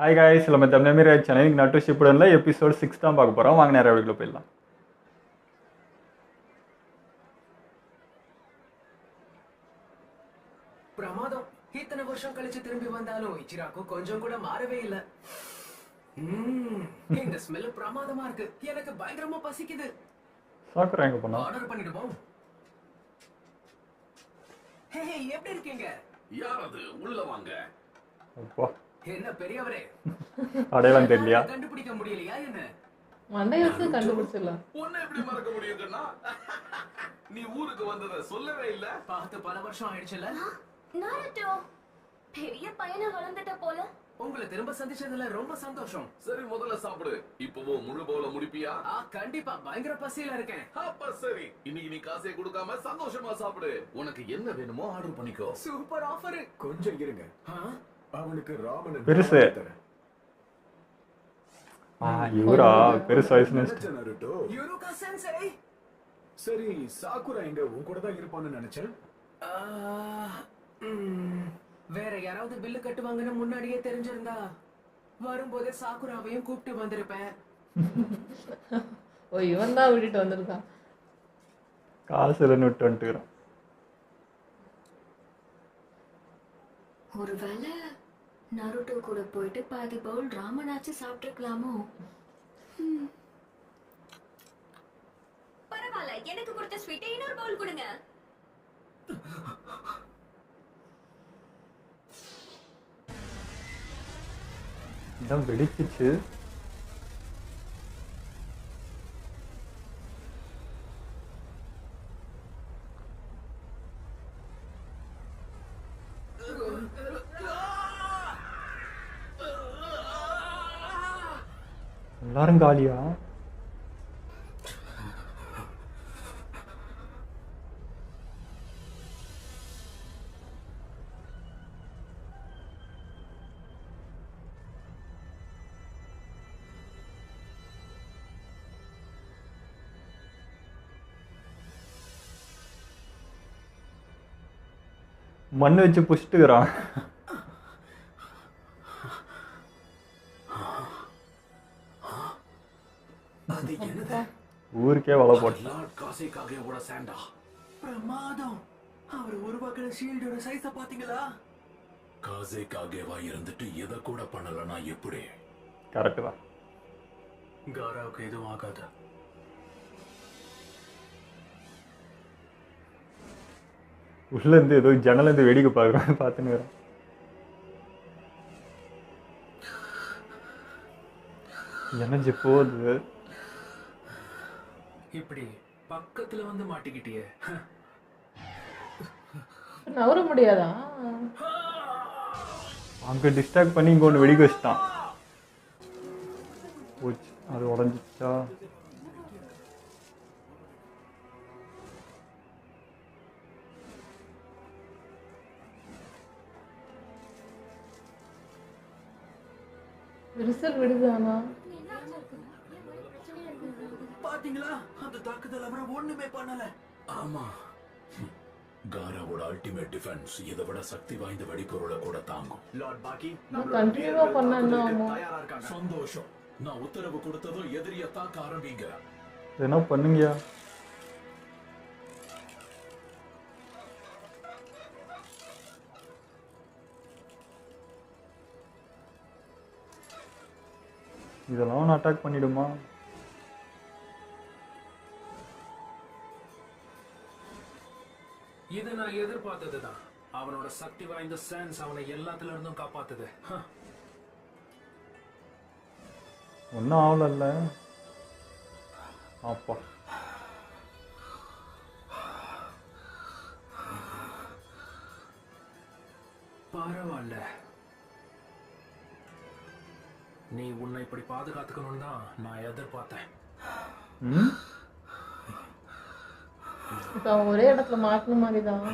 Hi guys, நம்ம Tamil channel இன்னைக்கு நட்டு ஷிப்புடன்ல எபிசோட் 6 தான் பார்க்க போகிறோம். வாங்க நேரம் வீடியோக்குள்ள போயிடலாம். பிரமாதம். இத்தனை வருஷம் கழிச்சு திரும்பி வந்தாலும் இச்சிராக்கு கொஞ்சம் கூட மாறவே இல்ல. இந்த ஸ்மெல் பிரமாதமா இருக்கு. எனக்கு பயங்கரமா பசிக்குது. சாக்குரா எங்க போனா? ஆர்டர் பண்ணிடுவோம். ஹே, எப்படி இருக்கீங்க? யார் அது? உள்ள வாங்க. அப்பா, என்ன பெரியவரே, அடையாளம் தெரியலையா? கண்டுபிடிக்க முடியலையா என்ன? மண்டைய வச்சு கண்டுபிடிச்சிடலாம். உன்னை எப்படி மறக்க முடியும் கண்ணா? நீ ஊருக்கு வந்தத சொல்லவே இல்ல. பார்த்து பல வருஷம் ஆயிடுச்சுல. நாருட்டோ பெரிய பையனா வளர்ந்துட்ட போல. உங்களை திரும்ப சந்திச்சதுல ரொம்ப சந்தோஷம். சரி, முதல்ல சாப்பிடு. இப்பவோ முழு பவுல முடிப்பியா? கண்டிப்பா, பயங்கர பசியில இருக்கேன். அப்ப சரி, இன்னைக்கு நீ காசே கொடுக்காம சந்தோஷமா சாப்பிடு. உனக்கு என்ன வேணுமோ ஆர்டர் பண்ணிக்கோ. Super offer. கொஞ்சம் இருங்க, அவனுக்கு ராமன் பெருசு. இவரா பெருசு வயசுன்னு நருட்டோ. யூரோகா சென்சை. சரி, சாக்குரா எங்க உன் கூட தான் இருப்பான்னு நினைச்சேன். வேற யாராவது பில்லு கட்டுவாங்கன்னு முன்னாடியே தெரிஞ்சிருந்தா வரும்போதே சாக்குராவையும் கூப்பிட்டு வந்திருப்பேன். ஓ, இவன் தான் விட்டுட்டு வந்திருக்கான். காசு இல்லைன்னு விட்டு வந்துட்டுக்கிறான். ஒருவேளை நருட்டோ கூட போயிட்டு பாதி பவுல் ராமனாச்சு சாப்பிட்டுருக்கலாமோ? பரவாயில்ல, எனக்கு கொடுத்த ஸ்வீட்டை இன்னொரு பவுல் கொடுங்க. இதான் வெடிச்சிச்சு. எல்லாரும் காலியா? மண்ணு வச்சு புஷ்டுக்கிறான். அது என்னது? ஊருக்கே வலை போட்டான். லார்ட் காசேகாகேவோட சாண்டா. பிரமாதம். அவர் உருவாக்குற ஷீல்டோட சைஸ பாத்தீங்களா? காசேகாகேவா இருந்துட்டு எதை கூட பண்ணலனா எப்படி? கரெக்ட் தான். காராவுக்கு எதுவும் ஆகாது. உள்ள இருந்து ஏதோ ஜன்னல இருந்து வேடிக்கை பார்க்குறேன், பார்த்துன்னு வரேன். எனர்ஜி போகுது. இப்படி பக்கத்துல வந்து மாட்டிக்கிட்டியே. நவர முடியாதா? அங்க டிஸ்ட்ராக்ட் பண்ணி இங்க ஒன்று வெடிக்க வச்சுட்டான். போச்சு, அது உடஞ்சிச்சா? விரிசல் விடுதானா? பாத்தீங்களா, அந்த தாக்குதல் அவரை ஒண்ணுமே பண்ணல. ஆமா, காராவோட அல்டிமேட் டிஃபென்ஸ் இதை விட சக்தி வாய்ந்த வெடிப்பொருளை கூட தாங்கும். லார்ட் பாக்கி கண்டினியூவா பண்ணா என்ன ஆகும்? தயாரா இருக்காங்க. சந்தோஷம். நான் உத்தரவு கொடுத்ததும் எதிரிய தாக்க ஆரம்பிங்க. என்ன பண்ணுங்கயா? இதெல்லாம் அவன் அட்டாக் பண்ணிடுமா? இது நான் எதிர்பார்த்ததுதான். அவனோட சக்தி வாய்ந்த சென்ஸ் அவனை எல்லாத்துல இருந்தும் காப்பாத்துது. ஒன்றும் ஆகலல்ல. அப்பா, பரவாயில்ல. நீ உன்னை இப்படி பாதுகாத்துக்கணும்னு தான் நான் எதிர்பார்த்தேன். ம், இப்ப அவன் ஒரே இடத்துல மாட்டின மாதிரிதான்.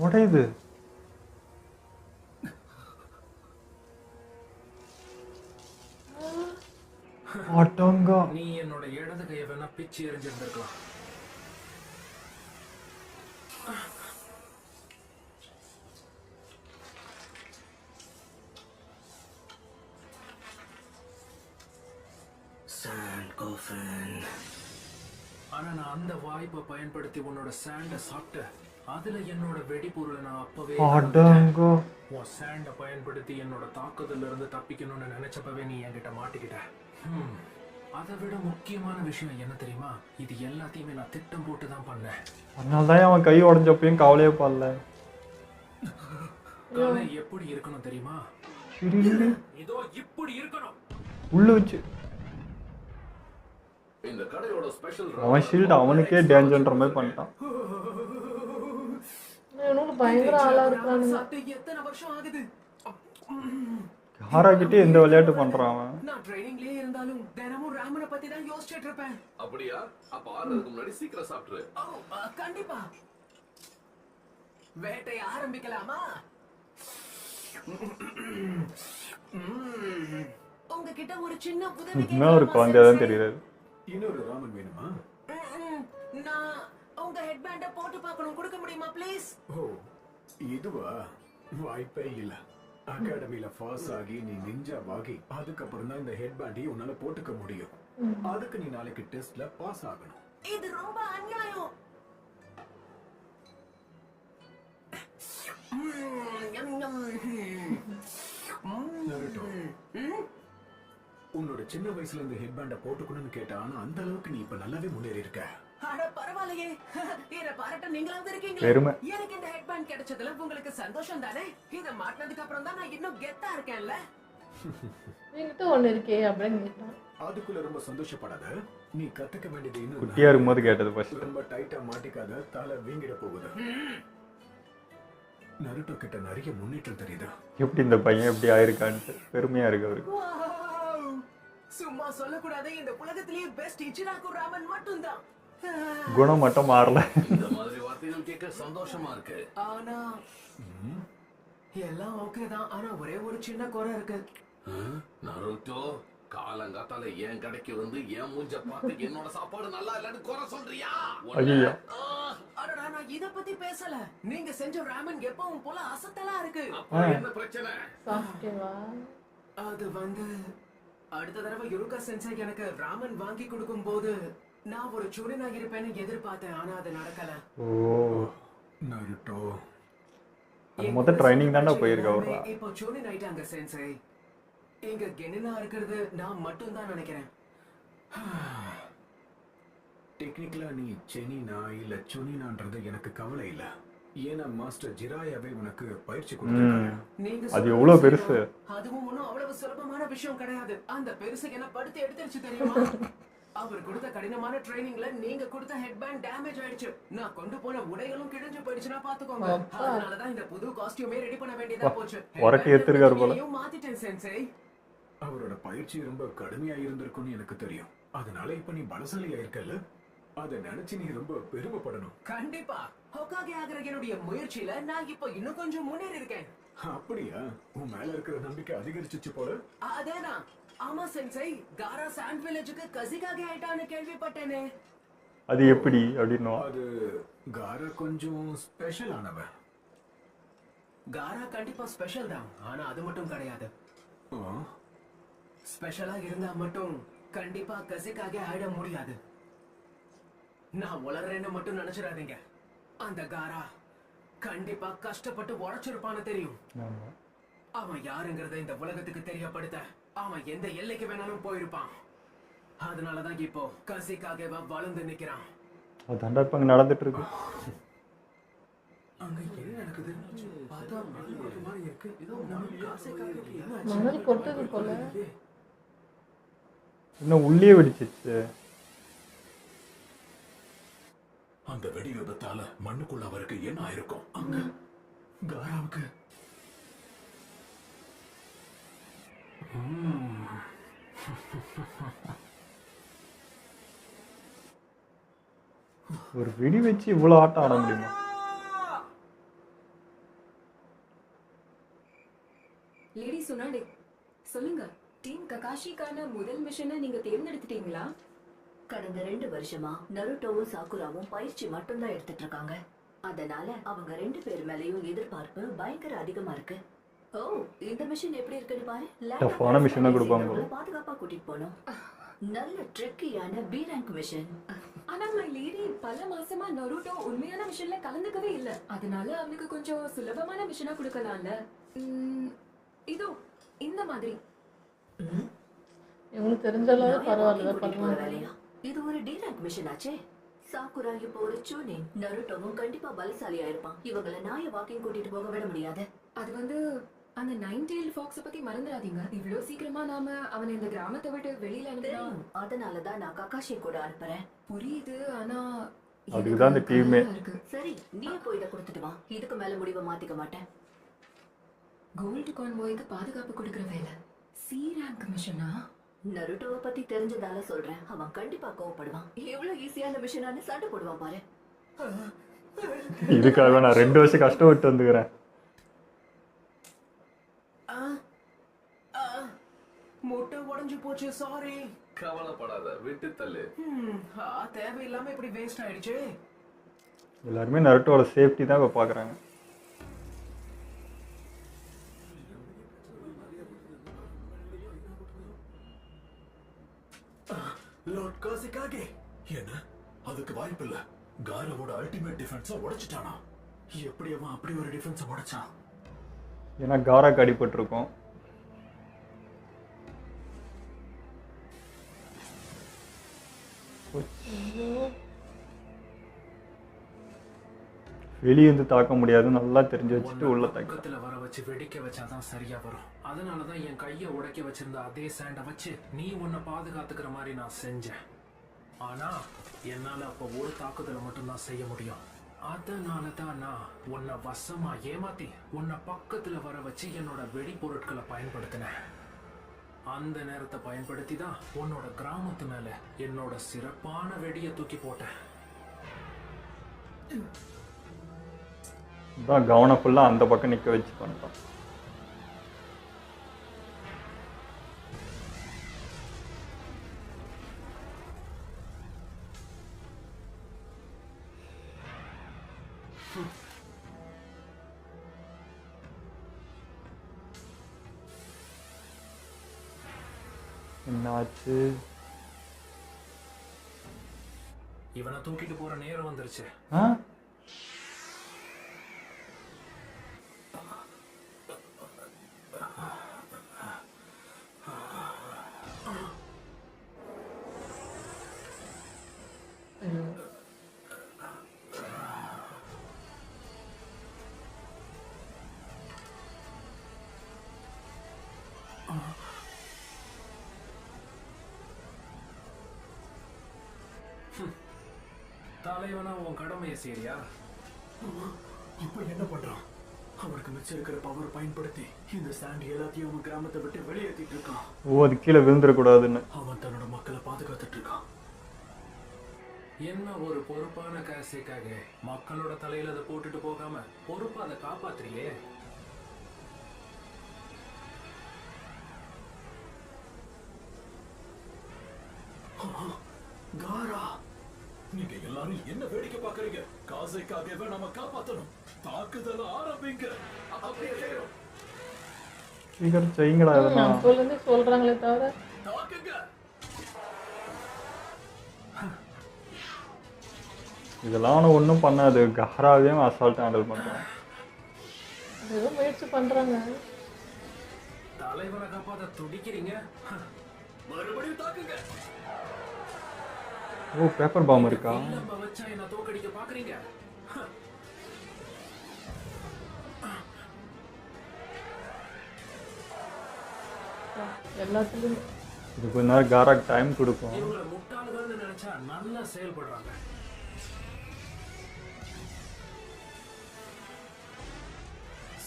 உடையுது. ஆட்டோங்கா. நீ என்னோட இடது கையை வேணா பிச்சு எறிஞ்சிருந்திருக்கலாம். ஆனா நான் அந்த வாய்ப்பை பயன்படுத்தி உன்னோட சாண்ட சாப்பிட்டேன். அதுல என்னோட வெடிபொருளை நான் அப்பவே அடங்கோ. உன் சாண்ட பயன்படுத்தி என்னோட தாக்குதல்ல இருந்து தப்பிக்கணும்னு நினைச்சப்பவே நீ என்கிட்ட மாட்டிக்கிட்ட. அதை விட முக்கியமான விஷயம் என்ன தெரியுமா? இது எல்லாத்தையுமே நான் திட்டம் போட்டு தான் பண்ணேன். அதனால தான் அவன் கை உடஞ்சப்பையும் கவலையே படல. கலை எப்படி இருக்கணும் தெரியுமா? இதோ இப்படி இருக்கணும். உள்ள வச்சு இந்த கடையோட ஸ்பெஷல் அவன் ஷீல்டு அவனுக்கே டேஞ்சர்ன்ற மாதிரி பண்ணிட்டான். இவனுக்கு பயங்கர ஆளா இருக்கானுங்க. சாப்பிட்டு எத்தனை வருஷம் ஆகுது? யாராக்கிட்டே எந்த விளையாட்டு பண்றான் அவன். நான் ட்ரைனிங்லயே இருந்தாலும் தினமும் ராமனை பத்தி தான் யோசிச்சுட்டு இருப்பேன். அப்படியா? அப்ப ஆறதுக்கு முன்னாடி சீக்கிரம் சாப்பிட்டுரு. கண்டிப்பா. வேட்டையை ஆரம்பிக்கலாமா? உங்ககிட்ட ஒரு சின்ன உதவி இன்னும் ஒரு குழந்தையாதான் தெரியுது. இன்னொரு ராமன் வேணுமா? நான் உங்க ஹெட்பேண்ட போட்டு பார்க்கணும். கொடுக்க முடியுமா ப்ளீஸ்? ஓ இதுவா? வாய்ப்பே இல்ல. அகாடமில பாஸ் ஆகி நீ நிஞ்சா வாகி அதுக்கப்புறம் தான் இந்த ஹெட்பேண்டை உன்னால போட்டுக்க முடியும். அதுக்கு நீ நாளைக்கு டெஸ்ட்ல பாஸ் ஆகணும். இது ரொம்ப அநியாயம். நருட்டோ, உன்னோட சின்ன வயசுல இந்த ஹெட்பேண்ட போட்டுக்கணும்னு கேட்டா, ஆனா அந்த அளவுக்கு நீ இப்ப நல்லாவே முன்னேறி இருக்க. அட பரவாயில்லையே. என்ன பாராட்ட நீங்களாவது இருக்கீங்க. பெருமை. எனக்கு இந்த ஹெட்பேண்ட் கிடைச்சதுல உங்களுக்கு சந்தோஷம் தானே? இத மாட்டினதுக்கு அப்புறம் தான் நான் இன்னும் கெத்தா இருக்கேன்ல. என்கிட்ட ஒண்ணு இருக்கே அப்படின்னு கேட்டான். அதுக்குள்ள ரொம்ப சந்தோஷப்படாத. நீ கத்துக்க வேண்டியது இன்னும் குட்டியா இருக்கும்போது கேட்டது ஃபர்ஸ்ட். ரொம்ப டைட்டா மாட்டிக்காத. தலை வீங்கிட போகுது. நருட்டோ கிட்ட நிறைய முன்னேற்றம் தெரியுதா? எப்படி இந்த பையன் எப்படி ஆயிருக்கான்ட்டு பெருமையா இருக்கு அவருக்கு. Wow! சும்மா சொல்லக்கூடாது. இந்த உலகத்திலேயே பெஸ்ட் இச்சிராகு ராமன் மட்டும்தான். குணம் மட்டும் மாறல. இந்த மாதிரி வார்த்தைகள் கேட்க சந்தோஷமா இருக்கு. ஆனா எல்லாம் ஓகே தான். ஆனா ஒரே ஒரு சின்ன குறை இருக்கு. நருட்டோ, காலங்காத்தால என் கடைக்கு வந்து என் மூஞ்ச பார்த்து என்னோட சாப்பாடு நல்லா இல்லன்னு குறை சொல்றியா? ஐயோ. அடடா, நான் இத பத்தி பேசல. நீங்க செஞ்ச ராமன் எப்பவும் போல அசத்தலா இருக்கு. அப்புறம் என்ன பிரச்சனை? சாப்பிட்டேவா? அது வந்து அடுத்த தடவை யுருகா சென்சை எனக்கு ராமன் வாங்கி கொடுக்கும் போது நான் ஒரு சுரினா இருப்பேன்னு எதிர்பார்த்தேன். ஆனா அது நடக்கல. ஓ நருட்டோ, மொத்த ட்ரைனிங் தானே போயிருக்க அவரா. இப்போ சுரின் ஆயிட்டாங்க சென்சை. இங்க கெனினா இருக்கிறது நான் மட்டும் தான் நினைக்கிறேன். டெக்னிக்கலா நீ செனினா இல்ல சுனினான்றது எனக்கு கவலை இல்ல. ஏன்னா மாஸ்டர் ஜிராயாவே உனக்கு பயிற்சி கொடுத்திருக்காரு. நீங்க அது சொல்றது எவ்வளவு பெருசு. சரிதான். அதுவும் ஒண்ணும் அவ்வளவு சுலபமான விஷயம் கிடையாது. அந்த பெருசு என்ன படுத்து எடுத்துருச்சு தெரியுமா? அவர் கொடுத்த கடினமான ட்ரைனிங்ல நீங்க கொடுத்த ஹெட்பேண்ட் டேமேஜ் ஆயிடுச்சு. நான் கொண்டு போன உடைகளும் கிழிஞ்சு போயிடுச்சுன்னா பாத்துக்கோங்க. அதனாலதான் இந்த புது காஸ்டியூமே ரெடி பண்ண வேண்டியதா போச்சு. உரட்டி எடுத்திருக்காரு போல. இதையும் மாத்திட்டேன் சென்சை. அவரோட பயிற்சி ரொம்ப கடுமையா இருந்திருக்கும்னு எனக்கு தெரியும். அதனால இப்ப நீ பலசாலியா இருக்கல்ல, அதை நினைச்சு நீ ரொம்ப பெருமைப்படணும். கண்டிப்பா. ஹோகாகே ஆகிற என்னுடைய முயற்சியில நான் இப்போ இன்னும் கொஞ்சம் முன்னேறி இருக்கேன். அப்படியா? உன் மேல இருக்கிற நம்பிக்கை அதிகரிச்சிச்சு போல. அதேதான். ஆமா சென்சை, காரா சாண்ட் வில்லேஜுக்கு கசிகாகே ஆயிட்டான்னு கேள்விப்பட்டேனே. அது எப்படி அப்படின்னா அது காரா கொஞ்சம் ஸ்பெஷல் ஆனவன். காரா கண்டிப்பா ஸ்பெஷல் தான். ஆனா அது மட்டும் கிடையாது. ஸ்பெஷலா இருந்தா மட்டும் கண்டிப்பா கசிகாகே ஆயிட முடியாது. நான் உளறேன்னு மட்டும் நினைச்சிடாதீங்க. அந்த காரா கண்டிப்பா கஷ்டப்பட்டு உழைச்சிருப்பான்னு தெரியும். அவன் யாருங்கிறத இந்த உலகத்துக்கு தெரியப்படுத்த அவன் எந்த எல்லைக்கு வேணாலும் போயிருப்பான். அதனாலதான் இப்போ கசிகாகேவா வளர்ந்து நிக்கிறான். அதாண்டா இப்ப அங்க நடந்துட்டு இருக்கு. அங்க என்ன நடக்குது? பார்த்தா மணல் கொட்டு மாதிரி இருக்கு. ஏதோ நம்ம கசிகாகேக்கு என்ன ஆச்சு? மணல் கொட்டுது போல. இன்னும் உள்ளே வெடிச்சிச்சு. அந்த வெடி விபத்தால மண்ணுக்குள்ள அவருக்கு என்ன ஆயிருக்கும்? அங்க காராவுக்கு ஒரு வெடி வச்சு இவ்வளவு ஆட்டம் ஆட முடியுமா? லேடி சுனாடே, சொல்லுங்க. டீம் ககாஷிக்கான முதல் மிஷனை நீங்க தேர்ந்தெடுத்துட்டீங்களா? கடந்த 2 வருஷமா நருட்டோவும் சாக்குராவும் பயிற்சி மட்டும்தான் எடுத்துட்டு இருக்காங்க. அதனால அவங்க 2 பேர் மேலயும் எதிர்பார்ப்பு பயங்கர அதிகமா இருக்கு. ஓ, இந்த மிஷன் எப்படி இருக்குன்னு பாரு. டஃப்பான மிஷனை கொடுப்பாங்க போல. பாதுகாப்பா கூட்டிட்டு போனோம். நல்ல ட்ரிக்கியான பி ரேங்க் மிஷன். ஆனா மை லேடி பல மாசமா நருட்டோ உண்மையான மிஷன்ல கலந்துக்கவே இல்ல. அதனால அவனுக்கு கொஞ்சம் சுலபமான மிஷனா கொடுக்கலாம்ல. இதோ இந்த மாதிரி. இவங்களுக்கு தெரிஞ்ச அளவு பரவாயில்ல பண்ணுவாங்க. வேலையா இது ஒரு டி ரேங்க் மிஷன் ஆச்சே. சாக்குரா இப்போ ஒரு சூனிங். நருட்டோவும் கண்டிப்பா பலசாலியா இருப்பான். இவங்களை நாய வாக்கிங் கூட்டிட்டு போக விட முடியாது. அது வந்து அந்த நைன் டெயில் ஃபாக்ஸ் பத்தி மறந்துடாதீங்க. இவ்வளவு சீக்கிரமா நாம அவனை இந்த கிராமத்தை விட்டு வெளியில அனுப்பினா அதனாலதான் நான் ககாஷி கூட அனுப்புறேன். புரியுது. ஆனா அதுக்குதான் இந்த டீமே. சரி, நீ போய் இதை கொடுத்துட்டு வா. இதுக்கு மேல முடிவை மாத்திக்க மாட்டேன். கோல்டு கான்வாய்க்கு பாதுகாப்பு கொடுக்கற வேலை. C rank மிஷனா? நருட்டோவை பத்தி தெரிஞ்சதால சொல்றேன். அவன் கண்டிப்பா கோவப்படுவான். எவ்வளவு ஈஸியான மிஷனானு சண்டை போடுவான் பாரு. இதுக்காக நான் 2 வருஷம் கஷ்டப்பட்டு வந்துக்கிறேன். முட்டை உடைஞ்சு போச்சு, சாரி. கவலைப்படாத, விட்டு தள்ளு. தேவையில்லாம இப்படி வேஸ்ட் ஆயிடுச்சு. எல்லாருமே நருட்டோட சேஃப்டி தான் இப்போ பார்க்குறாங்க. லார்ட் காசிகாகே என்ன? அதுக்கு வாய்ப்பில்ல. காராவோட அல்டிமேட் டிஃபென்ஸை உடைச்சிட்டானா? எப்படி அவன் அப்படி ஒரு டிஃபென்ஸை உடைச்சான்? ஏன்னா காராக்கு அடிபட்டிருக்கும். வெளியிருந்து தாக்க முடியாது, நல்லா தெரிஞ்சு வச்சுட்டு உள்ள தாக்க. பக்கத்துல வர வச்சு வெடிக்க வச்சாதான் சரியா வரும். அதனாலதான் என் கைய உடைக்க வச்சிருந்த அதே சாண்டை வச்சு நீ உன்னை பாதுகாத்துக்கிற மாதிரி நான் செஞ்சேன். ஆனா என்னால அப்ப ஒரு தாக்குதலை மட்டும்தான் செய்ய முடியும். அதனாலதான் நான் உன்னை வசமா ஏமாத்தி உன்னை பக்கத்துல வர வச்சு என்னோட வெடி பொருட்களை பயன்படுத்தினேன். அந்த நேரத்தை பயன்படுத்தி தான் உன்னோட கிராமத்து மேல என்னோட சிறப்பான வெடியை தூக்கி போட்டேன். தான் கவனம் ஃபுல்லாக அந்த பக்கம் நிற்க வச்சு பண்ணிட்டோம். என்னாச்சு? இவனை தூக்கிட்டு போற நேரம் வந்துருச்சு. ஆ தலைவனா உன் கடமையை சரியா? இப்போ என்ன பண்றான்? அவனுக்கு மிச்சம் இருக்கிற பவர் பயன்படுத்தி இந்த சாண்ட் எல்லாத்தையும் அவன் கிராமத்தை விட்டு வெளியேற்றிட்டு இருக்கான். ஓ, அது கீழே விழுந்துடக்கூடாதுன்னு. அவன் தன்னோட மக்களை பாதுகாத்துட்டு இருக்கான். என்ன ஒரு பொறுப்பான காசுக்காக மக்களோட தலையில அதை போட்டுட்டு போகாம பொறுப்பா அதை காப்பாத்துறியே. காரா, நீங்க எல்லாரும் என்ன வேடிக்கை பாக்குறீங்க? காசைக்காகவே நாம காப்பாத்தணும். தாக்குதல ஆரம்பிங்க. அப்படியே செய்யணும். சீக்கிரம் செய்யுங்கடா இதெல்லாம். அப்போலேருந்து சொல்றாங்களே தவிர தாக்குங்க. இதெல்லாம் ஒன்றும் பண்ணாது. கஹராவே அசால்ட்டாக ஹேண்டில் பண்ணுறான். ஏதோ முயற்சி பண்றாங்க. தலைவனை காப்பாத்த துடிக்கிறீங்க. மறுபடியும் தாக்குங்க. ஓ, பேப்பர் பாம் இருக்கா? நம்ம வச்சா என்ன தோக்கடிக்க பாக்குறீங்க? எல்லாத்துலயும் இது கொஞ்ச நேரம் காராக்கு டைம் கொடுக்கும். இவங்களை முட்டாள்கள்னு நினைச்சா நல்லா செயல்படுறாங்க.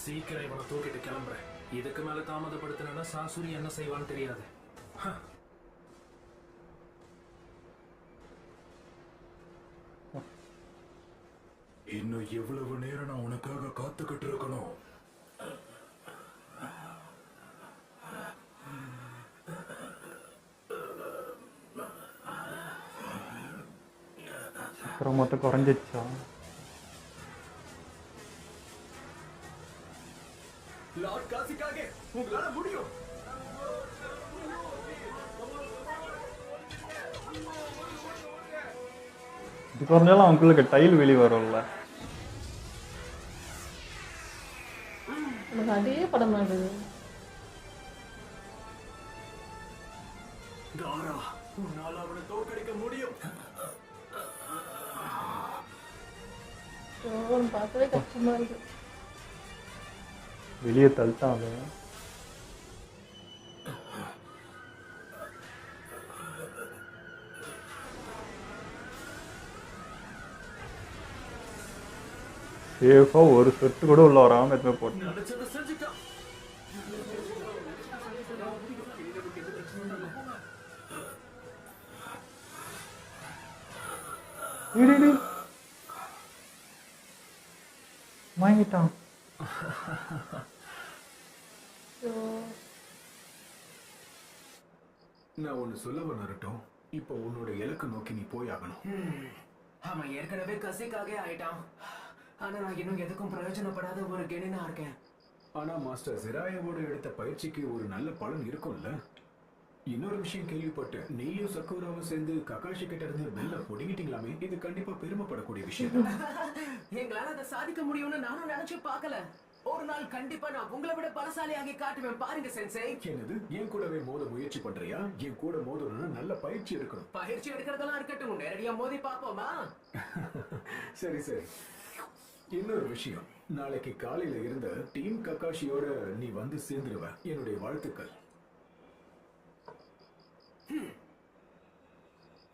சீக்கிரம் இவனை தூக்கிட்டு கிளம்புறேன். இதுக்கு மேல தாமதப்படுத்தினா சாசுரி என்ன செய்வான்னு தெரியாது. இன்னும் எவ்வளவு நேரம் நான் உனக்காக காத்துக்கிட்டு இருக்கணும்? சக்கரம் மொத்தம் குறைஞ்சிச்சா? லார்ட் காசிக்காக உங்களால முடியும். இது குறைஞ்சாலும் அவங்களுக்கு டைல் வெளியே வரும்ல. எனக்கு அதே படம் ஆடுது. காரா, உன்னால அவனை தோற்கடிக்க முடியும். அவன் பார்க்கவே கஷ்டமா இருக்கு. வெளியே தள்ளிட்டான் அவன். சேஃபா ஒரு சொட்டு கூட உள்ள வராம எதுவுமே போட்டு. நினைச்சதை செஞ்சுட்டான். வாங்கிட்டான். நான் ஒண்ணு சொல்ல வரட்டும். இப்போ உன்னோட இலக்கு நோக்கி நீ போய் ஆகணும். அவன் ஏற்கனவே கசிக்காக ஆயிட்டான். ஆனா நான் இன்னும் எதுக்கும் பிரயோஜனப்படாத ஒரு கெனினா இருக்கேன். ஆனா மாஸ்டர் ஜெராயாவோட எடுத்த பயிற்சிக்கு ஒரு நல்ல பலன் இருக்கும்ல. இன்னொரு விஷயம் கேள்விப்பட்டேன். நீயும் சக்குராவும் சேர்ந்து ககாஷி கிட்ட இருந்து பெல்ல பொடிங்கிட்டீங்களாமே. இது கண்டிப்பா பெருமைப்படக்கூடிய விஷயம். எங்களால அதை சாதிக்க முடியும்னு நானும் நினைச்சு பார்க்கல. ஒரு நாள் கண்டிப்பா நான் உங்களை விட பலசாலியாகி காட்டுவேன். பாருங்க சென்சை. என்னது, என் கூடவே மோத முயற்சி பண்றியா? என் கூட மோதணும்னா நல்ல பயிற்சி எடுக்கணும். பயிற்சி எடுக்கிறதெல்லாம் இருக்கட்டும், நேரடியா மோதி பாப்போமா? சரி சரி. இன்னொரு விஷயம், நாளைக்கு காலையில இருந்த டீம் ககாஷியோட நீ வந்து சேர்ந்துருவ. என்னுடைய வாழ்த்துக்கள்.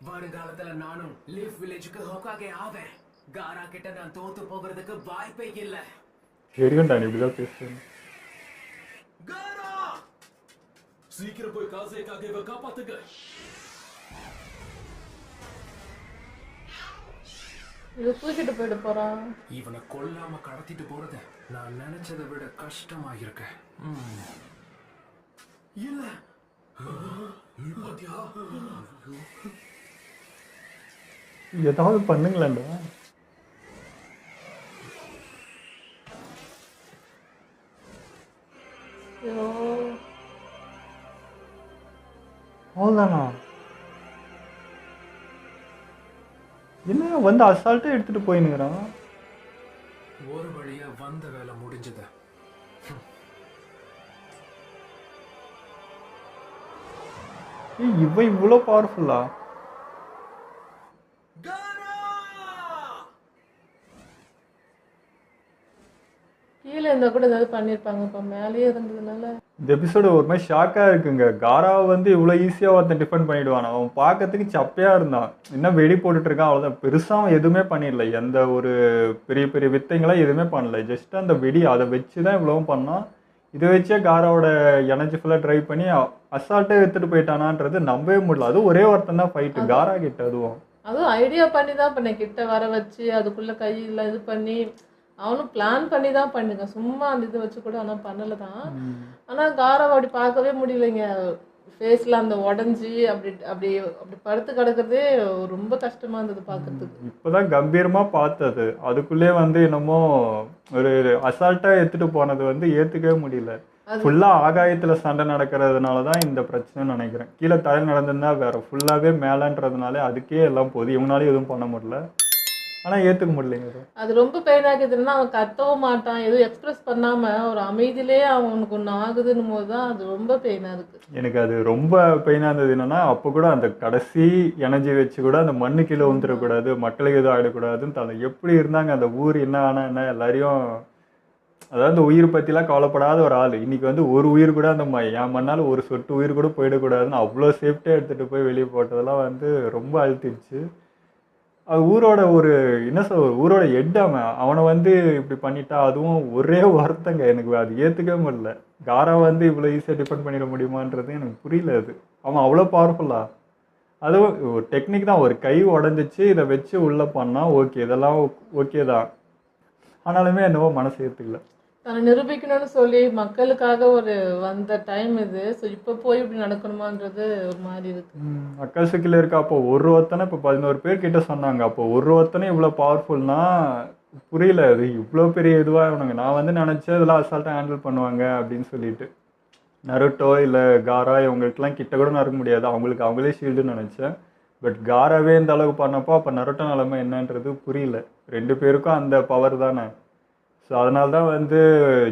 வருங்காலத்துல நானும் லீஃப் வில்லேஜுக்கு ஹோக்காகே ஆவேன். காரா கிட்ட நான் தோத்து போகிறதுக்கு வாய்ப்பே இல்ல. தெரியும்டா நீ இப்படிதான் பேசுறேன். காரா, சீக்கிரம் போய் காசேக்காக காப்பாத்துங்க. இதை தூக்கிட்டு போயிட போறான். இவனை கொல்லாம கடத்திட்டு போறது நான் நினைச்சதை விட கஷ்டமா இருக்க. இல்ல ஏதாவது பண்ணுங்களேன்டா. ஐயோ, அவ்வளோதானா? என்ன வந்து அசால்ட்டா எடுத்துட்டு போயினுங்கிறான். ஒரு வழியா வந்த வேலை முடிஞ்சது. இவன் இவ்வளோ பவர்ஃபுல்லா? கீழே இருந்தா கூட ஏதாவது பண்ணிருப்பாங்க. இப்ப மேலேயே இருந்ததுனால இந்த எபிசோடு ஒரு மாதிரி ஷாக்காக இருக்குங்க. காராவை வந்து இவ்வளோ ஈஸியாக ஒருத்தன் டிஃபெண்ட் பண்ணிடுவான். அவன் பார்க்கறதுக்கு சப்பையாக இருந்தான். இன்னும் வெடி போட்டுட்டு இருக்கான், அவ்வளோதான். பெருசாக அவன் எதுவுமே பண்ணிடல. எந்த ஒரு பெரிய பெரிய வித்தைங்களாம் எதுவுமே பண்ணல. ஜஸ்ட் அந்த வெடி அதை வச்சு தான் இவ்வளவும் பண்ணான். இதை வச்சே காராவோட எனர்ஜி ஃபுல்லாக ட்ரைவ் பண்ணி அசால்ட்டாக எடுத்துகிட்டு போயிட்டானான்றது நம்பவே முடியல. அதுவும் ஒரே ஒருத்தன் தான் ஃபைட்டு காரா கிட்ட. அதுவும் ஐடியா பண்ணி தான் பண்ணேன். கிட்ட வர வச்சு அதுக்குள்ள கையில இது பண்ணி அவனும் பிளான் பண்ணி தான் பண்ணுங்க. சும்மா அந்த இதை வச்சு கூட ஆனால் பண்ணல தான். ஆனால் காராவை அப்படி பார்க்கவே முடியலைங்க. ஃபேஸில் அந்த உடஞ்சி அப்படி அப்படி அப்படி படுத்து கிடக்கிறதே ரொம்ப கஷ்டமா இருந்தது பார்க்கறதுக்கு. இப்போதான் கம்பீரமாக பார்த்தது. அதுக்குள்ளே வந்து என்னமோ ஒரு அசால்ட்டாக எடுத்துகிட்டு போனது வந்து ஏற்றுக்கவே முடியல. ஃபுல்லாக ஆகாயத்தில் சண்டை நடக்கிறதுனால தான் இந்த பிரச்சனைன்னு நினைக்கிறேன். கீழே தலை நடந்திருந்தா வேற, ஃபுல்லாகவே மேலேன்றதுனால அதுக்கே எல்லாம் போகுது. இவங்களால எதுவும் பண்ண முடியல. ஆனால் ஏற்றுக்க முடியலைங்க. அது ரொம்ப பெயின் ஆகுதுன்னா அவன் கத்தவும் மாட்டான். எதுவும் எக்ஸ்பிரஸ் பண்ணாமல் ஒரு அமைதியிலே அவனுக்கு ஒன்று ஆகுதுன்னும் போது தான் அது ரொம்ப பெயினாக இருக்குது. எனக்கு அது ரொம்ப பெயினாக இருந்தது. என்னன்னா அப்போ கூட அந்த கடைசி எனர்ஜி வச்சு கூட அந்த மண்ணு கீழே வந்துடக்கூடாது, மக்களுக்கு எதுவும் ஆகிடக்கூடாதுன்னு அந்த எப்படி இருந்தாங்க. அந்த ஊர் என்ன ஆனால் என்ன எல்லாரையும், அதாவது உயிர் பற்றிலாம் கவலைப்படாத ஒரு ஆள் இன்னைக்கு வந்து ஒரு உயிர் கூட அந்த என் மண்ணால் ஒரு சொட்டு உயிர் கூட போயிடக்கூடாதுன்னு அவ்வளோ சேஃப்டியாக எடுத்துகிட்டு போய் வெளியே போட்டதெல்லாம் வந்து ரொம்ப அழுத்திடுச்சு. அது ஊரோட ஒரு என்ன சொல், ஊரோட ஹெட் அவனை வந்து இப்படி பண்ணிட்டா, அதுவும் ஒரே வார்த்தைங்க. எனக்கு அது ஏற்றுக்கவே முடியல. காரா வந்து இவ்வளோ ஈஸியாக டிபெண்ட் பண்ணிட முடியுமான்றது எனக்கு புரியல. அது அவன் அவ்வளோ பவர்ஃபுல்லா. அதுவும் ஒரு டெக்னிக் தான். ஒரு கை உடஞ்சிச்சு, இதை வச்சு உள்ளே பண்ணால் ஓகே, இதெல்லாம் ஓகே தான். ஆனாலுமே என்னவோ மனசு ஏற்றுக்கல. தன்னை நிரூபிக்கணும்னு சொல்லி மக்களுக்காக ஒரு வந்த டைம் இது. ஸோ இப்போ போய் இப்படி நடக்கணுமான்றது ஒரு மாதிரி இருக்கு. மக்கள் சிக்கில் இருக்கா. அப்போ ஒருத்தனை இப்போ 11 பேர் கிட்ட சொன்னாங்க. அப்போ ஒருத்தனை இவ்வளோ பவர்ஃபுல்னா புரியல. அது இவ்வளோ பெரிய இதுவாக இவனுங்க. நான் வந்து நினச்சேன் இதெல்லாம் அசால்ட்டாக ஹேண்டில் பண்ணுவாங்க அப்படின்னு சொல்லிட்டு. நருட்டோ இல்லை காரா இவங்களுக்குலாம் கிட்ட கூட நடக்க முடியாது, அவங்களுக்கு அவங்களே ஷீல்டுன்னு நினச்சேன். பட் காராவே இந்த அளவுக்கு பண்ணப்போ அப்போ நருட்டோ நிலைமை என்னன்றது புரியல. 2 பேருக்கும் அந்த பவர் தானே. ஸோ அதனால தான் வந்து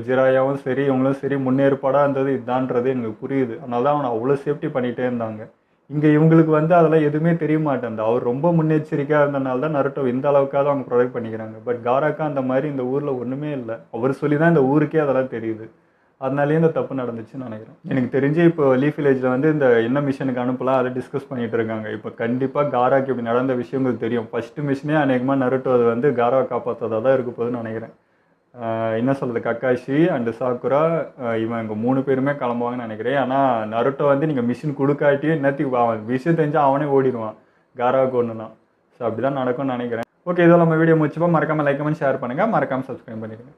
ஜிராயாவும் சரி இவங்களும் சரி முன்னேற்பாடாக இருந்தது இதான்றது எனக்கு புரியுது. அதனால தான் அவனை அவ்வளோ சேஃப்டி பண்ணிகிட்டே இருந்தாங்க. இங்கே இவங்களுக்கு வந்து அதெல்லாம் எதுவுமே தெரிய மாட்டேங்குது. அவர் ரொம்ப முன்னெச்சரிக்கையாக இருந்தனால தான் நருட்டோ இந்த அளவுக்காவது அவங்க ப்ரொடெக்ட் பண்ணிக்கிறாங்க. பட் காராக்கா அந்த மாதிரி இந்த ஊரில் ஒன்றுமே இல்லை. அவர் சொல்லி தான் இந்த ஊருக்கே அதெல்லாம் தெரியுது. அதனாலேயே இந்த தப்பு நடந்துச்சுன்னு நினைக்கிறேன். எனக்கு தெரிஞ்சு இப்போ லீஃப் வில்லேஜில் வந்து இந்த என்ன மிஷனுக்கு அனுப்பலாம் அதை டிஸ்கஸ் பண்ணிகிட்டு இருக்காங்க. இப்போ கண்டிப்பாக காராக்கு இப்படி நடந்த விஷயங்கள் தெரியும். ஃபஸ்ட்டு மிஷனே அநேகமாக நருட்டோ அது வந்து காராவை காப்பாற்றதாக தான் இருக்க போகுதுன்னு நினைக்கிறேன். என்ன சொல்கிறது, கக்காஷி அண்டு சாக்குரா இவங்க 3 பேருமே கிளம்புவாங்கன்னு நினைக்கிறேன். ஆனால் நருட்டோ வந்து நீங்கள் மிஷின் கொடுக்காட்டியும் என்னத்துக்கு அவன் விஷயம் தெரிஞ்சால் அவனே ஓடிடுவான் காராவுக்கு ஒன்றுனா. ஸோ அப்படி தான் நடக்கும்னு நினைக்கிறேன். ஓகே, இதோ நம்ம வீடியோ முடிச்சுப்போம். மறக்காமல் லைக் கமெண்ட் ஷேர் பண்ணுங்கள். மறக்காமல் சப்ஸ்கிரைப் பண்ணிடுங்க.